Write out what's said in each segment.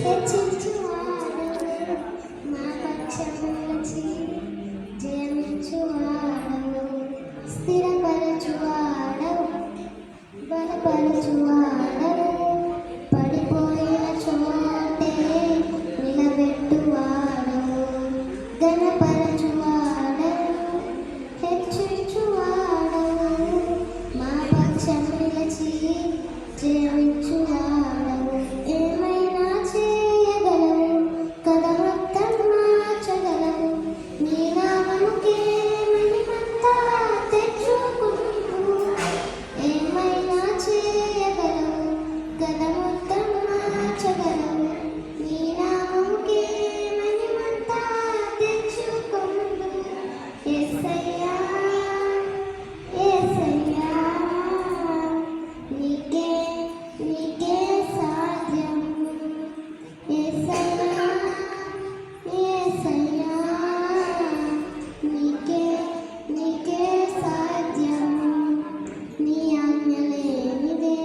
హెచ్చించువాడవు, మా పక్షము నిలిచి జయమిచ్చువాడవు, స్థిరపరచువాడవు, బలపరచువాడవు, పడిపోయిన చోటే నిలబెట్టువాడవు, ఘనపరచువాడవు, హెచ్చించువాడవు, మా పక్షము నిలిచి జయమిచ్చువాడవు. ఏమైనా చేయగలవు, కథ మొత్తం మార్చగలవు, నీ నామముకే మహిమంతా తెచ్చుకుందువు. ఏమైనా చేయగలవు, కథ మొత్తం మార్చగలవు, నీ నామముకే మహిమంతా తెచ్చుకుందువు. యేసయ్యా, యేసయ్యా, నీకే నీకే సాధ్యం. యేసయ్యా, యేసయ్యా, నీకే నీకే సాధ్యం. నీ ఆజ్ఞ లేనిదే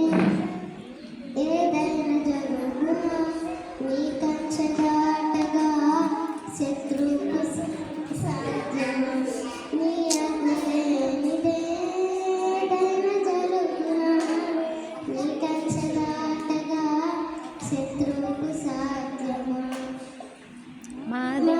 ఏదైనా జరుగునా, నీ కంచె దాటగా శత్రువుకు సాధ్యం. నీ ఆజ్ఞ లేనిదే ఏదైనా జరుగునా, నీ కంచె దాటగా శత్రువుకు సాధ్యమా. మాది